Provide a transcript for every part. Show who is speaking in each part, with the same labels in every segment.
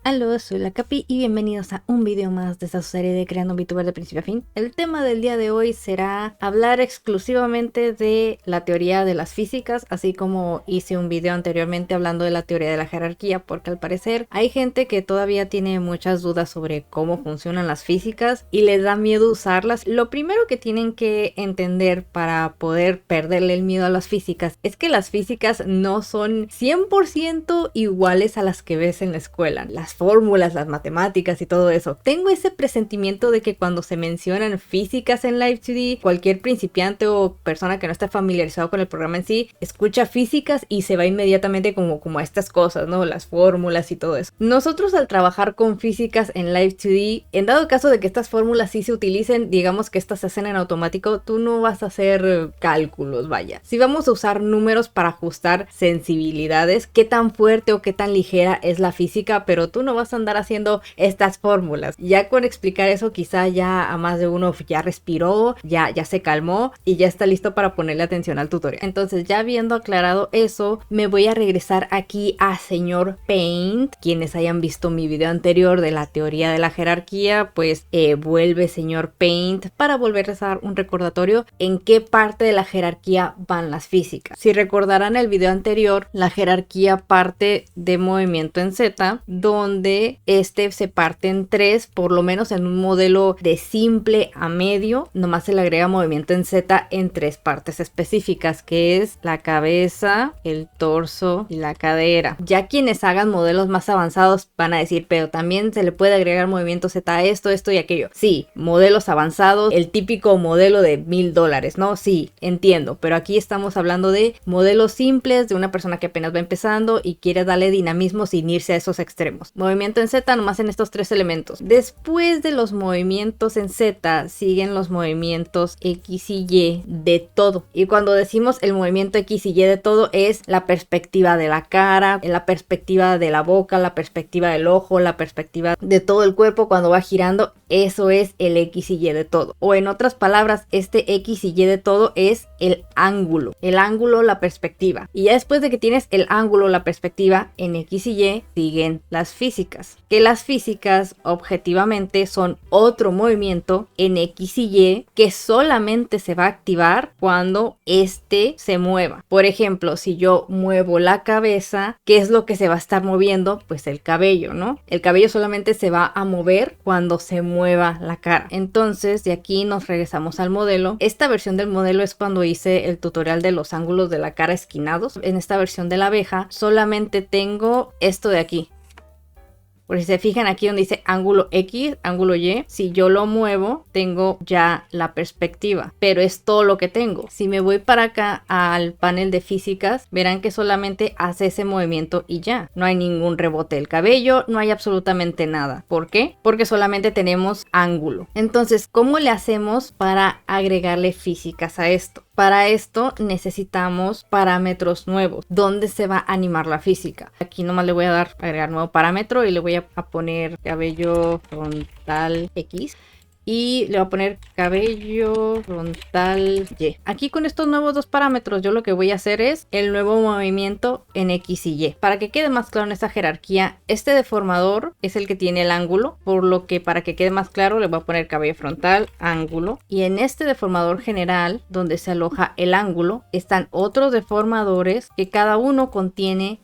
Speaker 1: Aló, soy la Capi y bienvenidos a un video más de esta serie de Creando un VTuber de principio a fin. El tema del día de hoy será hablar exclusivamente de la teoría de las físicas, así como hice un video anteriormente hablando de la teoría de la jerarquía, porque al parecer hay gente que todavía tiene muchas dudas sobre cómo funcionan las físicas y les da miedo usarlas. Lo primero que tienen que entender para poder perderle el miedo a las físicas es que las físicas no son 100% iguales a las que ves en la escuela. Las fórmulas, las matemáticas y todo eso. Tengo ese presentimiento de que cuando se mencionan físicas en Live2D, cualquier principiante o persona que no esté familiarizado con el programa en sí, escucha físicas y se va inmediatamente como a estas cosas, ¿no? Las fórmulas y todo eso. Nosotros al trabajar con físicas en Live2D, en dado caso de que estas fórmulas sí se utilicen, digamos que estas se hacen en automático, tú no vas a hacer cálculos, vaya. Si vamos a usar números para ajustar sensibilidades, qué tan fuerte o qué tan ligera es la física, pero tú no vas a andar haciendo estas fórmulas. Ya con explicar eso quizá ya a más de uno ya respiró, ya se calmó y ya está listo para ponerle atención al tutorial. Entonces, ya habiendo aclarado eso, me voy a regresar aquí a señor Paint. Quienes hayan visto mi video anterior de la teoría de la jerarquía, pues vuelve señor Paint para volverles a dar un recordatorio en qué parte de la jerarquía van las físicas. Si recordarán el video anterior, la jerarquía parte de movimiento en Z, donde este se parte en tres, por lo menos en un modelo de simple a medio, nomás se le agrega movimiento en Z en tres partes específicas, que es la cabeza, el torso y la cadera. Ya quienes hagan modelos más avanzados van a decir, pero también se le puede agregar movimiento Z a esto y aquello. Sí, modelos avanzados, el típico modelo de $1000, ¿no? Sí, entiendo, pero aquí estamos hablando de modelos simples de una persona que apenas va empezando y quiere darle dinamismo sin irse a esos extremos. Movimiento en Z nomás en estos tres elementos. Después de los movimientos en Z siguen los movimientos X y Y de todo. Y cuando decimos el movimiento X y Y de todo es la perspectiva de la cara, la perspectiva de la boca, la perspectiva del ojo, la perspectiva de todo el cuerpo cuando va girando. Eso es el X y Y de todo. O en otras palabras, este X y Y de todo es el ángulo. El ángulo, la perspectiva. Y ya después de que tienes el ángulo, la perspectiva en X y Y, siguen las físicas. Que las físicas objetivamente son otro movimiento en X y Y que solamente se va a activar cuando este se mueva. Por ejemplo, si yo muevo la cabeza, ¿qué es lo que se va a estar moviendo? Pues el cabello, ¿no? El cabello solamente se va a mover cuando se mueva la cara. Entonces, de aquí nos regresamos al modelo. Esta versión del modelo es cuando hice el tutorial de los ángulos de la cara esquinados. En esta versión de la abeja solamente tengo esto de aquí. Por si se fijan aquí donde dice ángulo X, ángulo Y, si yo lo muevo, tengo ya la perspectiva, pero es todo lo que tengo. Si me voy para acá al panel de físicas, verán que solamente hace ese movimiento y ya. No hay ningún rebote del cabello, no hay absolutamente nada. ¿Por qué? Porque solamente tenemos ángulo. Entonces, ¿cómo le hacemos para agregarle físicas a esto? Para esto necesitamos parámetros nuevos. ¿Dónde se va a animar la física? Aquí nomás le voy a agregar nuevo parámetro y le voy a poner cabello frontal X. Y le voy a poner cabello frontal Y. Aquí con estos nuevos dos parámetros yo lo que voy a hacer es el nuevo movimiento en X y Y. Para que quede más claro en esta jerarquía, este deformador es el que tiene el ángulo, por lo que para que quede más claro le voy a poner cabello frontal, ángulo. Y en este deformador general, donde se aloja el ángulo, están otros deformadores que cada uno contiene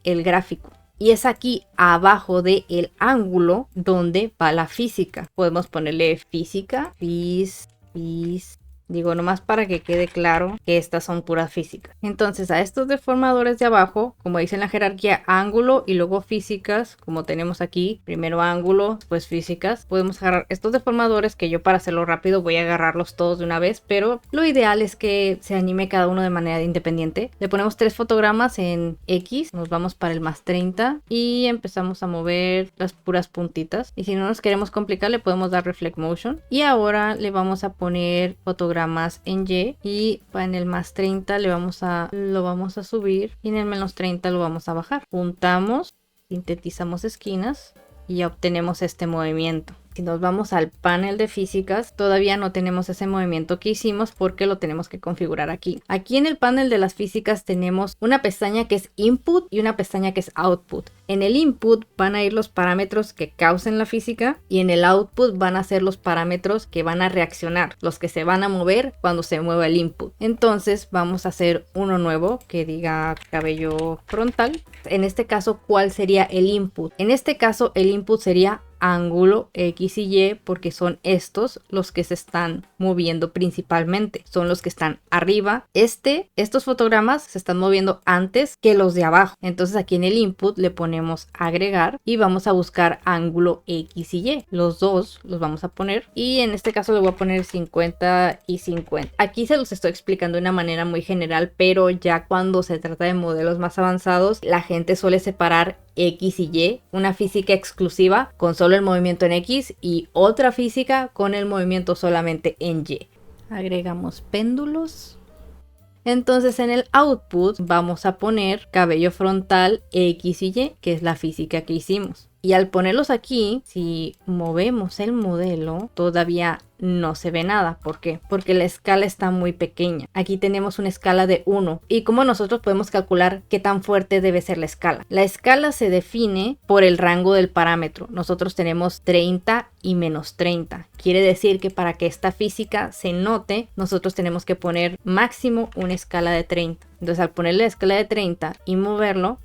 Speaker 1: el gráfico. Y es aquí abajo del ángulo donde va la física. Podemos ponerle física, digo nomás para que quede claro que estas son puras físicas. Entonces a estos deformadores de abajo, como dice en la jerarquía, ángulo y luego físicas, como tenemos aquí, primero ángulo, pues físicas, podemos agarrar estos deformadores que yo para hacerlo rápido voy a agarrarlos todos de una vez, pero lo ideal es que se anime cada uno de manera independiente. Le ponemos 3 fotogramas en X, nos vamos para el más 30 y empezamos a mover las puras puntitas. Y si no nos queremos complicar, le podemos dar Reflect Motion. Y ahora le vamos a poner fotogramas en Y en el más 30 lo vamos a subir y en el menos 30 lo vamos a bajar. Juntamos, sintetizamos esquinas y ya obtenemos este movimiento. Si nos vamos al panel de físicas, todavía no tenemos ese movimiento que hicimos porque lo tenemos que configurar aquí. Aquí en el panel de las físicas tenemos una pestaña que es Input y una pestaña que es Output. En el Input van a ir los parámetros que causen la física y en el Output van a ser los parámetros que van a reaccionar, los que se van a mover cuando se mueva el input. Entonces vamos a hacer uno nuevo que diga cabello frontal. En este caso, ¿cuál sería el input? En este caso, el input sería ángulo X y Y porque son estos los que se están moviendo principalmente, son los que están arriba. Estos fotogramas se están moviendo antes que los de abajo, entonces aquí en el input le ponemos agregar y vamos a buscar ángulo X y Y, los dos los vamos a poner y en este caso le voy a poner 50 y 50. Aquí se los estoy explicando de una manera muy general, pero ya cuando se trata de modelos más avanzados la gente suele separar X y Y, una física exclusiva con solo el movimiento en X y otra física con el movimiento solamente en Y. Agregamos péndulos. Entonces en el output vamos a poner cabello frontal X y Y, que es la física que hicimos. Y al ponerlos aquí, si movemos el modelo, todavía no se ve nada. ¿Por qué? Porque la escala está muy pequeña. Aquí tenemos una escala de 1. ¿Y cómo nosotros podemos calcular qué tan fuerte debe ser la escala? La escala se define por el rango del parámetro. Nosotros tenemos 30 y menos 30. Quiere decir que para que esta física se note, nosotros tenemos que poner máximo una escala de 30. Entonces al ponerle la escala de 30 y moverlo,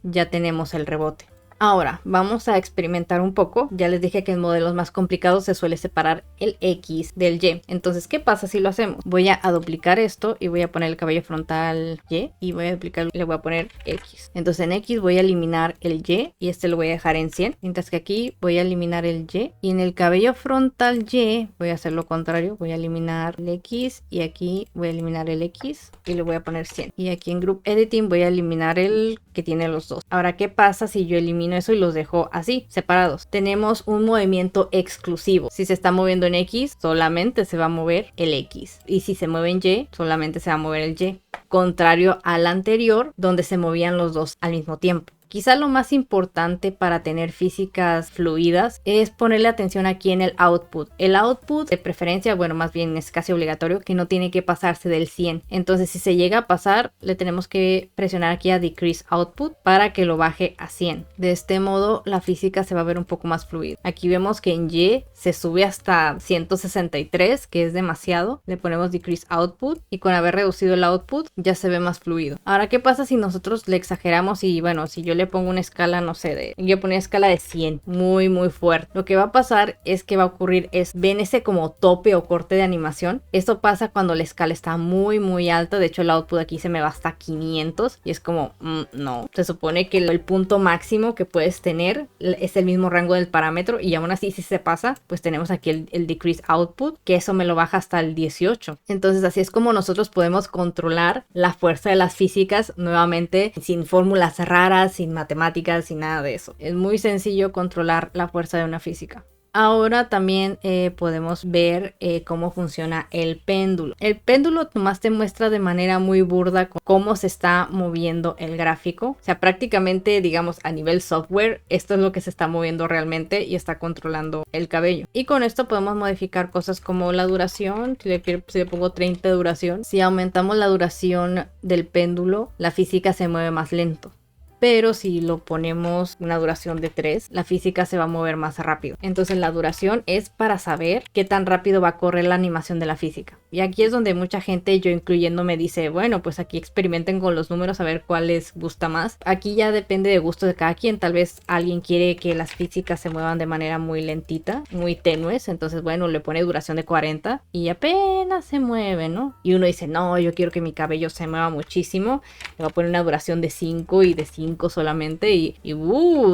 Speaker 1: ya tenemos el rebote. Ahora vamos a experimentar un poco. Ya les dije que en modelos más complicados se suele separar el X del Y. Entonces, ¿qué pasa si lo hacemos? Voy a duplicar esto y voy a poner el cabello frontal Y y voy a duplicar, le voy a poner X. Entonces en X voy a eliminar el Y y este lo voy a dejar en 100. Mientras que aquí voy a eliminar el Y y en el cabello frontal Y voy a hacer lo contrario. Voy a eliminar el X y aquí voy a eliminar el X y le voy a poner 100. Y aquí en Group Editing voy a eliminar el que tiene los dos. Ahora, ¿qué pasa si yo elimino eso y los dejo así, separados? Tenemos un movimiento exclusivo. Si se está moviendo en X, solamente se va a mover el X. Y si se mueve en Y, solamente se va a mover el Y. Contrario al anterior, donde se movían los dos al mismo tiempo. Quizá lo más importante para tener físicas fluidas es ponerle atención aquí en el output. El output, de preferencia, bueno, más bien es casi obligatorio que no tiene que pasarse del 100. Entonces, si se llega a pasar, le tenemos que presionar aquí a Decrease Output para que lo baje a 100. De este modo, la física se va a ver un poco más fluida. Aquí vemos que en Y se sube hasta 163, que es demasiado. Le ponemos Decrease Output y con haber reducido el output ya se ve más fluido. Ahora, ¿qué pasa si nosotros le exageramos y, bueno, si yo le pongo una escala, no sé, yo ponía escala de 100, muy fuerte? Lo que va a pasar es que va a ocurrir ven ese como tope o corte de animación. Esto pasa cuando la escala está muy alta. De hecho el output aquí se me va hasta 500 y es como, no, se supone que el punto máximo que puedes tener es el mismo rango del parámetro y aún así si se pasa, pues tenemos aquí el decrease output, que eso me lo baja hasta el 18. Entonces así es como nosotros podemos controlar la fuerza de las físicas, nuevamente sin fórmulas raras, sin matemáticas, sin nada de eso. Es muy sencillo controlar la fuerza de una física. Ahora también podemos ver cómo funciona el péndulo. El péndulo nomás te muestra de manera muy burda cómo se está moviendo el gráfico. O sea, prácticamente, digamos, a nivel software, esto es lo que se está moviendo realmente y está controlando el cabello. Y con esto podemos modificar cosas como la duración. Si le pongo 30 de duración, si aumentamos la duración del péndulo, la física se mueve más lento. Pero si lo ponemos una duración de 3, la física se va a mover más rápido. Entonces la duración es para saber qué tan rápido va a correr la animación de la física. Y aquí es donde mucha gente, yo incluyéndome, dice, bueno, pues aquí experimenten con los números a ver cuál les gusta más. Aquí ya depende de gusto de cada quien. Tal vez alguien quiere que las físicas se muevan de manera muy lentita, muy tenues. Entonces, bueno, le pone duración de 40 y apenas se mueve, ¿no? Y uno dice, no, yo quiero que mi cabello se mueva muchísimo. Le voy a poner una duración de 5 y de 5 solamente y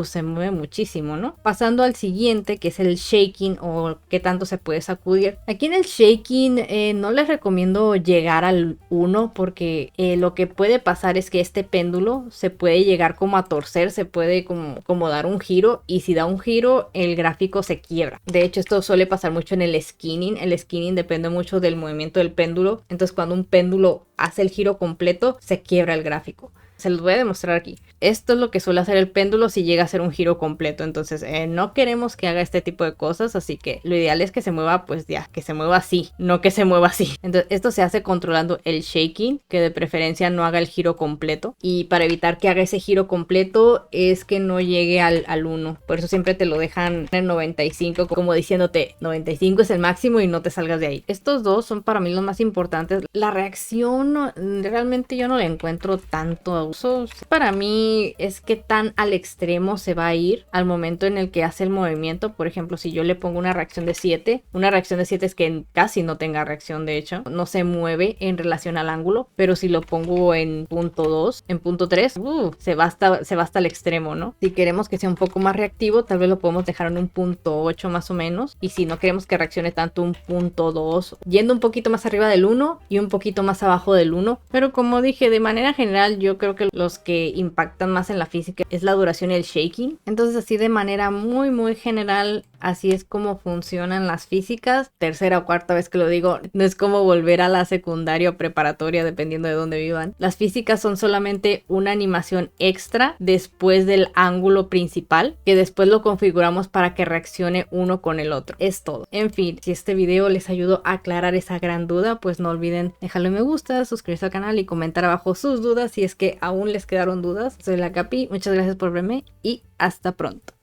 Speaker 1: se mueve muchísimo, ¿no? Pasando al siguiente, que es el shaking o qué tanto se puede sacudir. Aquí en el shaking no les recomiendo llegar al 1 porque lo que puede pasar es que este péndulo se puede llegar como a torcer, se puede como dar un giro y si da un giro el gráfico se quiebra. De hecho, esto suele pasar mucho en el skinning. El skinning depende mucho del movimiento del péndulo. Entonces, cuando un péndulo hace el giro completo, se quiebra el gráfico. Se los voy a demostrar aquí. Esto es lo que suele hacer el péndulo si llega a hacer un giro completo. Entonces no queremos que haga este tipo de cosas, así que lo ideal es que se mueva, pues ya, que se mueva así, no que se mueva así. Entonces esto se hace controlando el shaking, que de preferencia no haga el giro completo. Y para evitar que haga ese giro completo es que no llegue al 1. Por eso siempre te lo dejan en 95, como diciéndote 95 es el máximo y no te salgas de ahí. Estos dos son para mí los más importantes. La reacción realmente yo no le encuentro tanto uso. Para mí es que tan al extremo se va a ir al momento en el que hace el movimiento. Por ejemplo, si yo le pongo una reacción de 7, una reacción de 7 es que casi no tenga reacción, de hecho no se mueve en relación al ángulo, pero si lo pongo en punto 2, en punto 3, se va hasta el extremo, ¿no? Si queremos que sea un poco más reactivo, tal vez lo podemos dejar en un punto 8 más o menos, y si no queremos que reaccione tanto, un punto 2, yendo un poquito más arriba del 1 y un poquito más abajo del 1. Pero como dije, de manera general yo creo que los que impactan más en la física es la duración y el shaking. Entonces así de manera muy general, así es como funcionan las físicas. Tercera o cuarta vez que lo digo, no es como volver a la secundaria o preparatoria dependiendo de dónde vivan. Las físicas son solamente una animación extra después del ángulo principal, que después lo configuramos para que reaccione uno con el otro. Es todo. En fin, si este video les ayudó a aclarar esa gran duda, pues no olviden dejarle me gusta, suscribirse al canal y comentar abajo sus dudas si es que aún les quedaron dudas. Soy la Capi, muchas gracias por verme y hasta pronto.